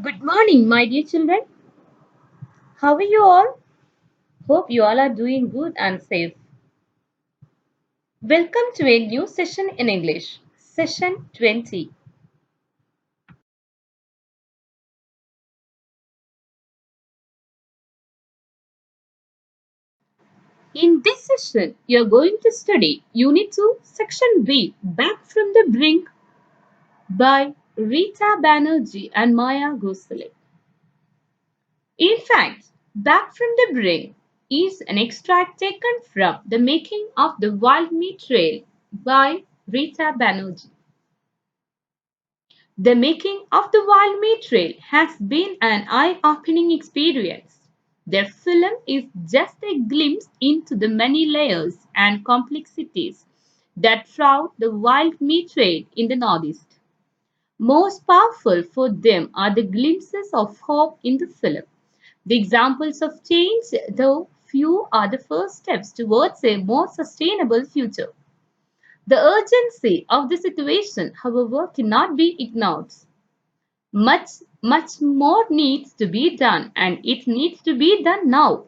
Good morning, my dear children. How are you all? Hope you all are doing good and safe. Welcome to a new session in English, session 20. In this session, you are going to study Unit 2, Section B, Back from the Brink by Rita Banerji and Maya Khosla. In fact, Back from the Brink is an extract taken from The Making of the Wild Meat Trail by Rita Banerji. The making of the Wild Meat Trail has been an eye-opening experience. Their film is just a glimpse into the many layers and complexities that shroud the wild meat trade in the Northeast. Most powerful for them are the glimpses of hope in the film. The examples of change, though few, are the first steps towards a more sustainable future. The urgency of the situation, however, cannot be ignored. Much more needs to be done, and it needs to be done now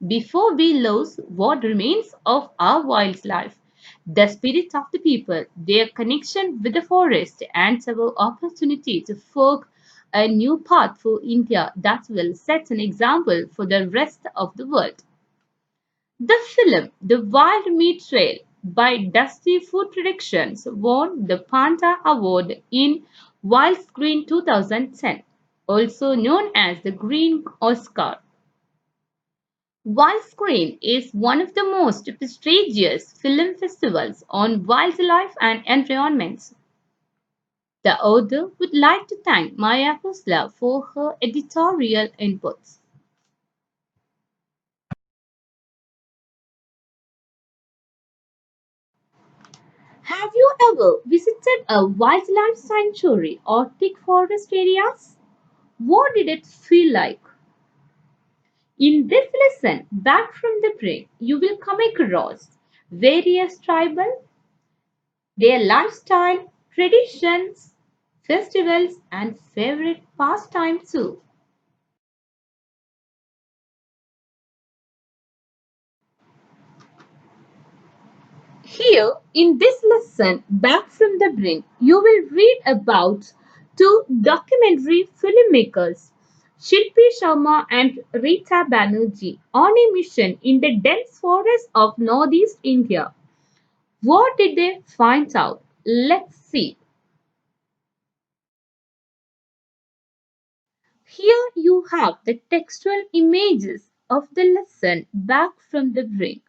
before we lose what remains of our wildlife, the spirit of the people, their connection with the forest, and our opportunity to forge a new path for India that will set an example for the rest of the world. The film The Wild Meat Trail by Dusty Food Productions won the Panda Award in Wildscreen 2010, also known as the Green Oscar. Wildscreen is one of the most prestigious film festivals on wildlife and environments. The author would like to thank Maya Khosla for her editorial inputs. Have you ever visited a wildlife sanctuary or thick forest areas? What did it feel like? In this lesson, Back from the Brink, you will come across various tribal, their lifestyle, traditions, festivals, and favorite pastime too. Here, in this lesson, Back from the Brink, you will read about two documentary filmmakers, Shilpi Sharma and Rita Banerjee, on a mission in the dense forests of northeast India. What did they find out? Let's see. Here you have the textual images of the lesson Back from the Brink.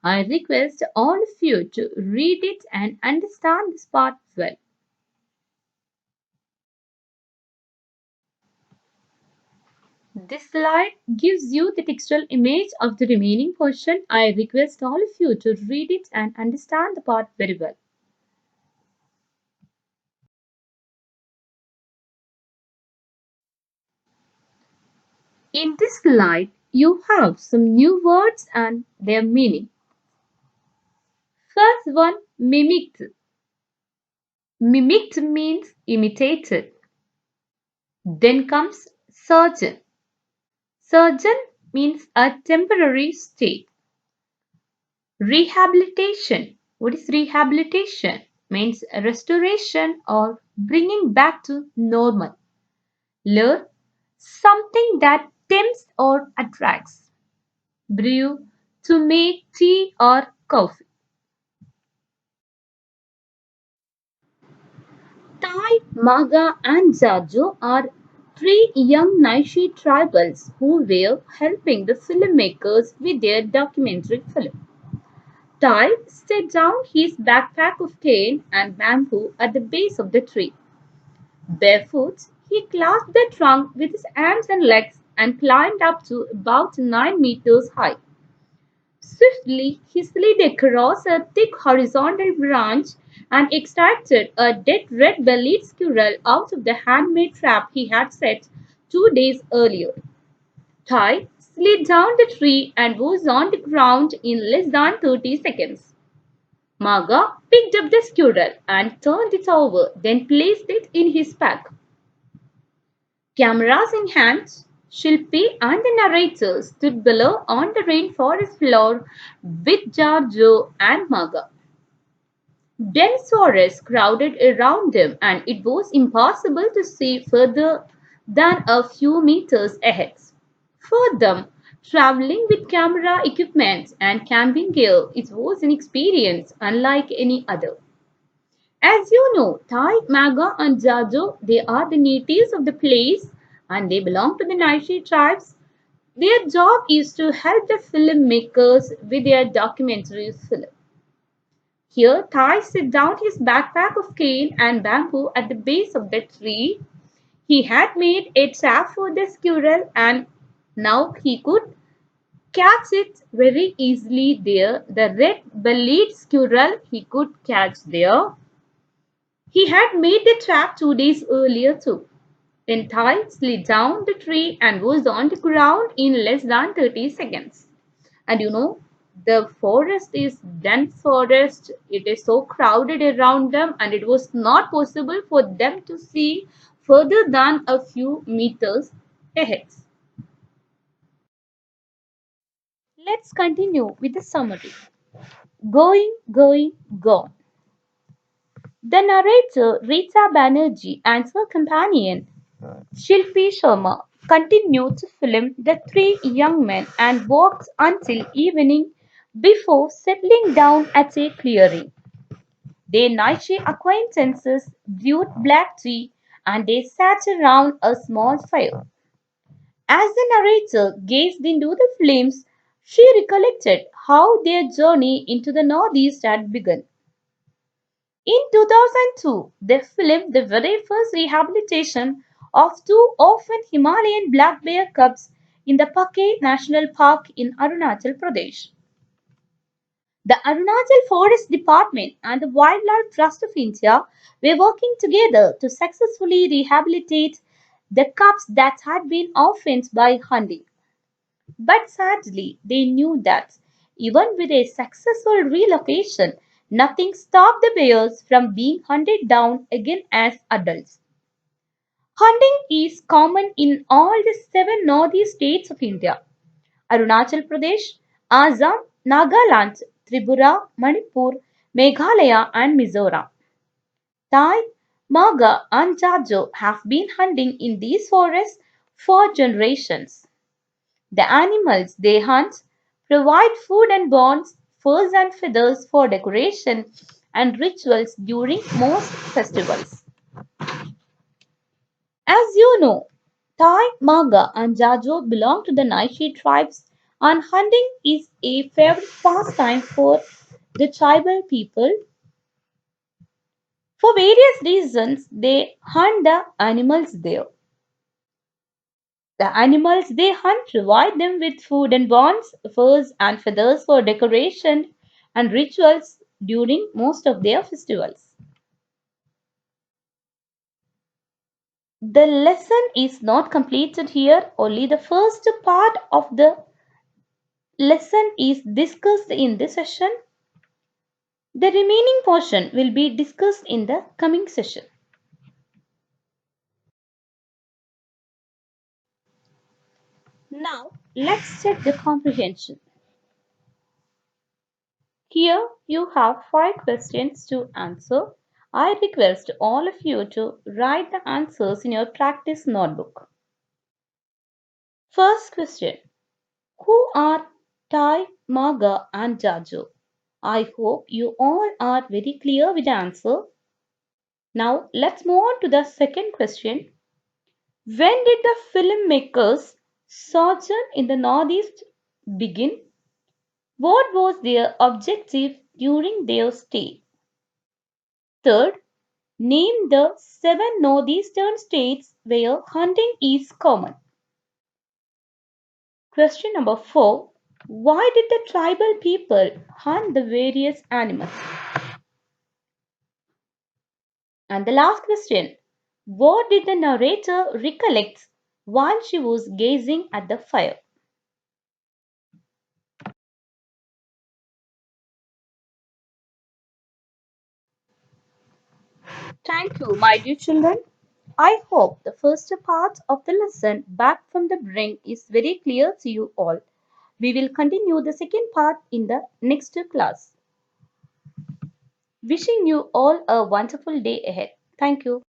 I request all of you to read it and understand this part well. This slide gives you the textual image of the remaining portion. I request all of you to read it and understand the part very well. In this slide, you have some new words and their meaning. First one, mimicked. Mimicked means imitated. Then comes surgeon. Surgeon means a temporary state. Rehabilitation. What is rehabilitation? Means restoration or bringing back to normal. Lure. Something that tempts or attracts. Brew. To make tea or coffee. Tai, Maga, and Jajo are three young Naishi tribals who were helping the filmmakers with their documentary film. Tai set down his backpack of cane and bamboo at the base of the tree. Barefoot, he clasped the trunk with his arms and legs and climbed up to about 9 meters high. Swiftly, he slid across a thick horizontal branch and extracted a dead red-bellied squirrel out of the handmade trap he had set 2 days earlier. Tai slid down the tree and was on the ground in less than 30 seconds. Maga picked up the squirrel and turned it over, then placed it in his pack. Cameras in hand, Shilpi and the narrator stood below on the rainforest floor with Jarjo and Maga. Dense forest crowded around them, and it was impossible to see further than a few meters ahead. For them, traveling with camera equipment and camping gear, it was an experience unlike any other. As you know, Thai, Maga, and Jajo, they are the natives of the place and they belong to the Naishi tribes. Their job is to help the filmmakers with their documentary film. Here, Thai set down his backpack of cane and bamboo at the base of the tree. He had made a trap for the squirrel and now he could catch it very easily there. The red-bellied squirrel he could catch there. He had made the trap 2 days earlier too. Then Thai slid down the tree and was on the ground in less than 30 seconds. And you know, the forest is dense forest. It is so crowded around them and it was not possible for them to see further than a few meters ahead. Let's continue with the summary. Going, going, gone. The narrator Rita Banerji and her companion Shilpi Sharma continued to film the three young men and walked until evening before settling down at a clearing. Their Naiche acquaintances brewed black tea and they sat around a small fire. As the narrator gazed into the flames, she recollected how their journey into the Northeast had begun. In 2002, they filmed the very first rehabilitation of two orphan Himalayan black bear cubs in the Pake National Park in Arunachal Pradesh. The Arunachal Forest Department and the Wildlife Trust of India were working together to successfully rehabilitate the cubs that had been orphaned by hunting. But sadly, they knew that even with a successful relocation, nothing stopped the bears from being hunted down again as adults. Hunting is common in all the seven northeast states of India: Arunachal Pradesh, Assam, Nagaland, Tripura, Manipur, Meghalaya, and Mizoram. Thai, Maga, and Jajo have been hunting in these forests for generations. The animals they hunt provide food and bonds, furs and feathers for decoration and rituals during most festivals. As you know, Thai, Maga, and Jajo belong to the Naishi tribes, and hunting is a favorite pastime for the tribal people. For various reasons, they hunt the animals there. The animals they hunt provide them with food and bonds, furs and feathers for decoration and rituals during most of their festivals. The lesson is not completed here, only the first part of the lesson is discussed in this session. The remaining portion will be discussed in the coming session. Now, let's check the comprehension. Here you have 5 questions to answer. I request all of you to write the answers in your practice notebook. First question: who are Tai, Maga, and Jajo? I hope you all are very clear with the answer. Now let's move on to the second question. When did the filmmakers' sojourn in the Northeast begin? What was their objective during their stay? Third, name the 7 northeastern states where hunting is common. Question number 4. Why did the tribal people hunt the various animals? And the last question. What did the narrator recollect while she was gazing at the fire? Thank you, my dear children. I hope the first part of the lesson back from the brink is very clear to you all. We will continue the second part in the next class. Wishing you all a wonderful day ahead. Thank you.